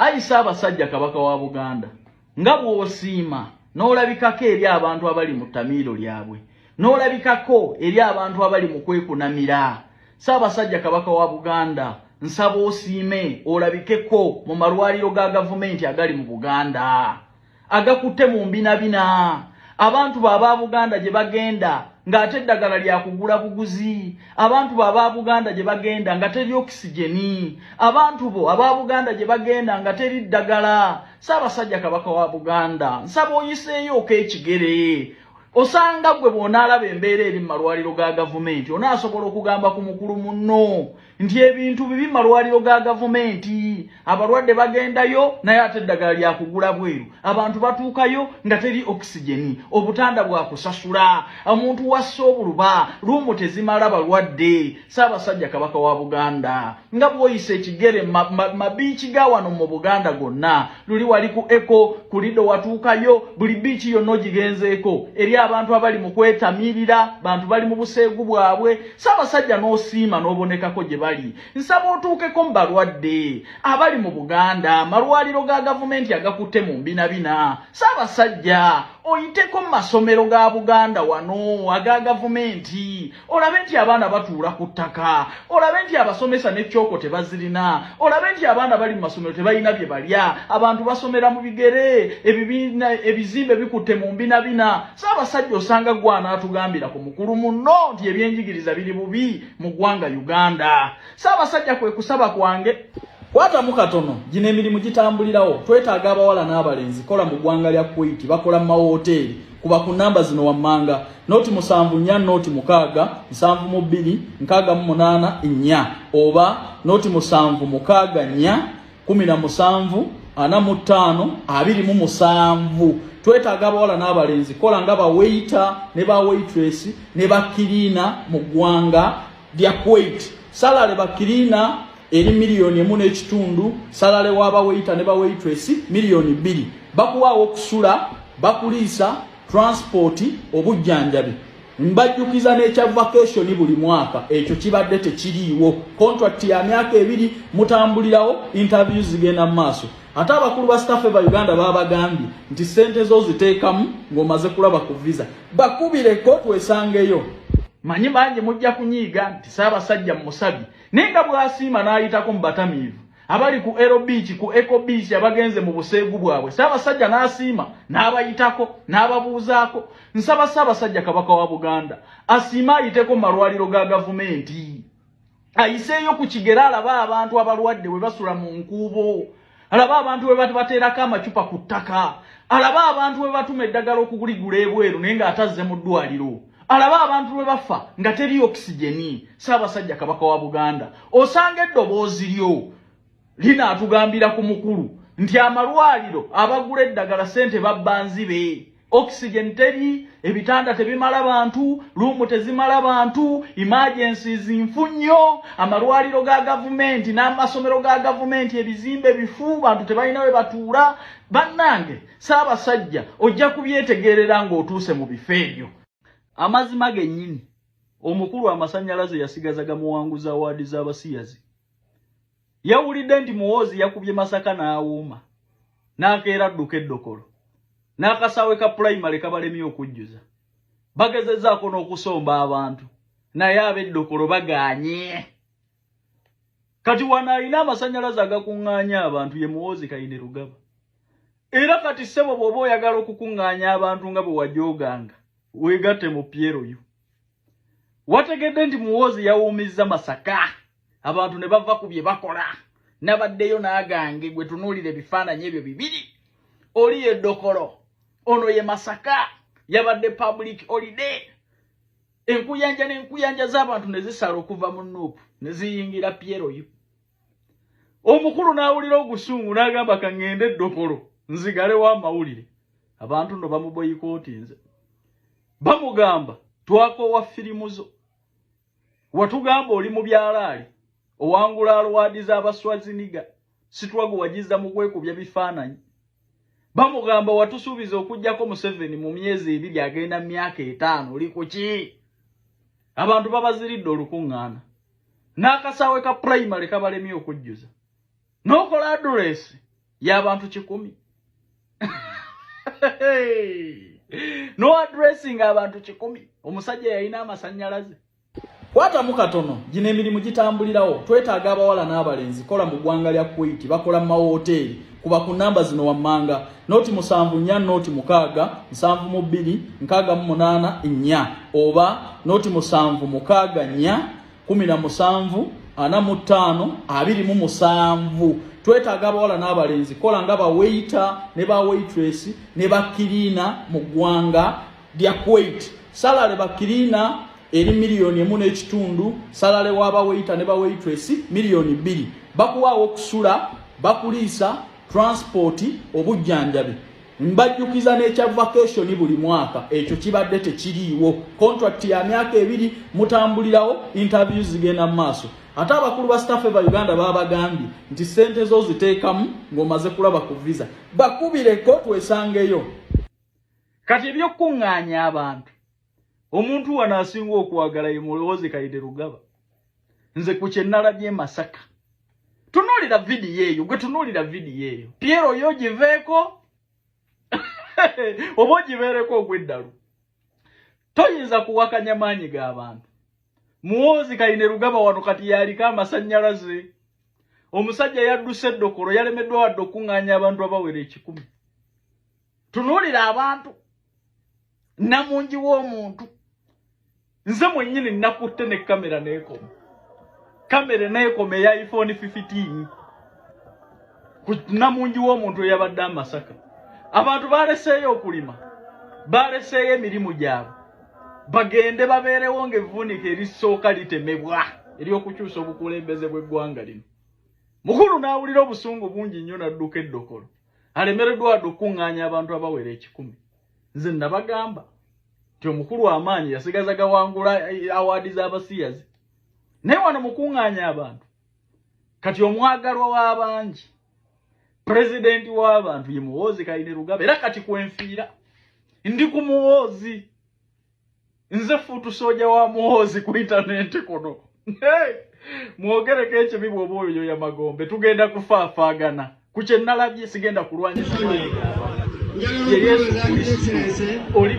ayisa abasajja Kabaka wa Buganda nga bw'osiima n'olabikako eri abantu abali mu ttamiiro lyabwe n'olabikako eri abantu abali mu kwekunamira. Ssaabasajja Kabaka wa Buganda nsaba osiime olabikeko mu malwaliro ga gavumenti agali mu Buganda agakutte mu mbinabina. Abantu baba Buganda gye bagenda ng'ate eddagala lya kugula buguzi. Abantu baba Buganda gye bagenda nga teri okisigeni. Abantu bo aba Buganda gye bagenda nga teri ddagala. Ssaabasajja Kabaka wa Buganda nsaba oyiseeyo ekigere. Osanga gwe bw'onaalaba embeera eri mu malwaliro ga gavumenti onaasobola okugamba ku mukulu munno nti ebintu bibi mu malwaliro ga gavumenti. Abalwadde bagendayo naye ate eddagala lya kugula bweru. Abantu batuukayo nga teri okisigeni, obutanda bwa kusasula, omuntu wassa obuluba, luumu tezimala balwadde. Ssaabasajja Kabaka wa Buganda nga bw'oyisa ekigere mabiiki ga wano mu Buganda gonna, luli wali ku Eko, ku Lido watuukayo, buli biiki yonna ogigenzeeko eri abantu abali mu kwetamirira, bantu bali mu buseegu bwabwe. Ssaabasajja n'osiima n'obonekako gye bali. Nsaba otuukeko mu balwadde abali mu Buganda malwaliro ga gavumenti agakutte mu mbinabina. Ssaabasajja oyiteko mu masomero ga Buganda wano aga gavumenti olabe nti abaana batuula ku ttaka, olabe nti abasomesa n'ekyoko tebazirina, olabe nti abaana bali mu masomero tebalina bye balya, abantu basomera mu bigere, ebizimbe bikutte mu mbinabina. Ssaabasajja osanga gwe anaatugambira ku mukulu munno nti ebyenjigiriza biri bubi mu ggwanga Uganda. Ssaabasajja kwe kusaba kwange kwatamu katono gino emirimu gitambulirawo. Twetaaga abawala n'abalenzi kola mu ggwanga lya Kuwait, bakola mu mawoteeri. Kuba ku namba zino wammanga noti 74 noti 6 72 68 4 oba noti 76 4 17 45 Twetaaga abawala n'abalenzi kola nga ba waiter ne ba waitress ne ba cleaner mu ggwanga lya Kuwait. Salale ba cleaner eri $1.5 million, salale waba waiter ne ba waitress $2 bakuwaawo okusula, bakuliisa, transport, obujjanjabi. Mbajjukiza n'ekya vacation buli mwaka ekyo kibadde tekiriiwo. Contract ya myaka 2 mutambulirawo, interviews zigenda mu maaso. Ate abakulu ba staff ba Uganda babagambye nti sente zo ziteekamu ng'omaze kulaba ku visa. Bakubireko twesangeyo. Manyi bangi mujja kunyiiga nti Ssaabasajja Musabi nenga bw'asiima n'ayitako mu batamiivu abali ku Ero Beach, ku Eco Beach abagenze mu buseegu bwabwe. Ssaabasajja n'asiima n'abayitako n'ababuuzaako. Nsaba Ssaabasajja Kabaka wa Buganda asiima ayiteko mu malwaliro ga gavumenti, ayiseeyo ku kigere alaba abantu abalwadde bwe basula mu nkuubo, alaba abantu bwe bateerako amacupa ku ttaka, alaba abantu bwe batuma eddagala okuligula ebweru naye ng'atazze mu ddwaliro, alaba abantu bwe bafa nga teri okisigeni. Ssaabasajja Kabaka wa Buganda osanga eddoboozi lyo linaatugambira ku mukulu nti amalwaliro abagula eddagala sente babba nzibe, oxygen teri, ebitanda tebimala bantu, luumu tezimala bantu, emergencies nfunyo, amalwaliro ga gavumenti n'amasomero ga gavumenti ebizimbe bifu, bantu tebalina we batuula. Bannange Ssaabasajja ojja kubyetegerera ng'otuuse mu bifo ebyo. Amazima gennyini omukulu amasannyalaze yasigaza gamuwanguza awaadi z'abasiyazi. Yawulidde nti Muhoozi yakubye Masaka n'awuuma n'akeera adduka eddokolo n'akasawe ka primary kabalemye okujjuza. Bagezezzaako n'okusomba abantu naye ab'eddokolo bagaanye. Kati wano alina amasannyalaze agakuŋŋaanya abantu ye Muhoozi Kainerugaba. Era kati ssebo bw'oba oyagala okukuŋŋaanya abantu nga bwe wajooganga weegatte mu Pieroyo. Wategedde nti Muhoozi yawuumizza Masaka, abantu ne bava ku bye bakola. Nabaddeyo n'agange gwe tunuulira ebifaananyi ebyo bibiri. Oli eddokolo, ono ye Masaka, yabadde public holiday. Enkuyanja n'enkuyanja z'abantu ne zisala okuva mu Nuupu ne ziyingira Pieroyo. Omukulu n'awulira ogusungu n'agamba kaŋŋende eddokolo nzigalewo amawulire. Abantu no bamuboyikootinze. Bamugamba twakoowa firimu zo. Watugamba oli mu byalaali owangula alwadi z'Abaswaziniga, Situwago wagiza mu kwekubya bifaananyi. Bamugamba watusuubiza okujjako Museveni mu myezi 2 agenda myaka 5 oli ku ki? Abantu babaziridde olukuŋŋaana. N'akasawe ka primary kabalemye okujjuza. N'okola address y'abantu 100 no addressing abantu 100 omusajja yalina amasannyalaze kwata mukatono gino emirimu gitambulirawo twetaaga abawala n'abalenzi kola mu ggwanga lya Kuwait bakola mu mahoteli kuba ku namba zino wammanga noti 74 noti 6 72 68 4 oba noti 76 4 17 45 twetaaga abawala n'abalenzi kola nga ba waiter ne ba waitress ne ba cleaner mu ggwanga lya Kuwait salary ba cleaner eri $1.5 salary waba waiter ne ba waitress $2 bakuwaawo okusula bakuliisa transport obujjanjabi mbajjukiza n'ekya vacation buli mwaka ekyo kibadde tekiriiwo contract ya myaka 2 mutambulirawo interviews zigenda mu maaso ate abakulu ba staff ba Uganda babagambye nti sente zo ziteekamu ng'omaze kulaba ku visa bakubireko twesangeyo kati ebyokkuŋŋaanya abantu omuntu wano asinga okwagala ye Mulowoozi Kainde Rugaba nze ku kye nalabye Masaka tunuulira vidiyo eyo gwe tunuulira vidiyo eyo Piero yo giveeko oba ogibeereko ogw'eddalu toyinza kuwakanya maanyi g'abantu Mulowoozi Kainde Rugaba wano kati yaliko amasannyalaze omusajja yadduse eddokolo yalemeddwa wadde okuŋŋaanya abantu abawera 100 tunuulira abantu namungi w'omuntu nze mwennyini nakutte ne kamera n'ekoma eya iPhone 15 ku namungi w'omuntu eyabadde Amasaka abantu baleseeyo okulima baleseeyo emirimu gyabwe bagende babeerewo ng'evvuunika erisooka litemebwa ery'okukyusa obukulembeze bw'eggwanga lino mukulu n'awulira obusungu bungi nnyo n'adduka eddokolo alemereddwa wadde okuŋŋaanya abantu abawera 100 nze nabagamba nti omukulu amaanyi yasigaza gawangula awaadi z'abasiyazi naye wano mukuŋŋaanya abantu kati omwagalwa w'abangi pulezidenti w'abantu ye Mulowoozi Kainde Rugaba era kati kwenfiira ndi ku Mulowoozi nze fuutu soja wa Mulowoozi ku intaneti kuno mwogereko ekibi bw'oba oyo yamagombe tugenda kufaafaagana ku kye nalabye sigenda kulwanyisa ye Yesu Kristo oli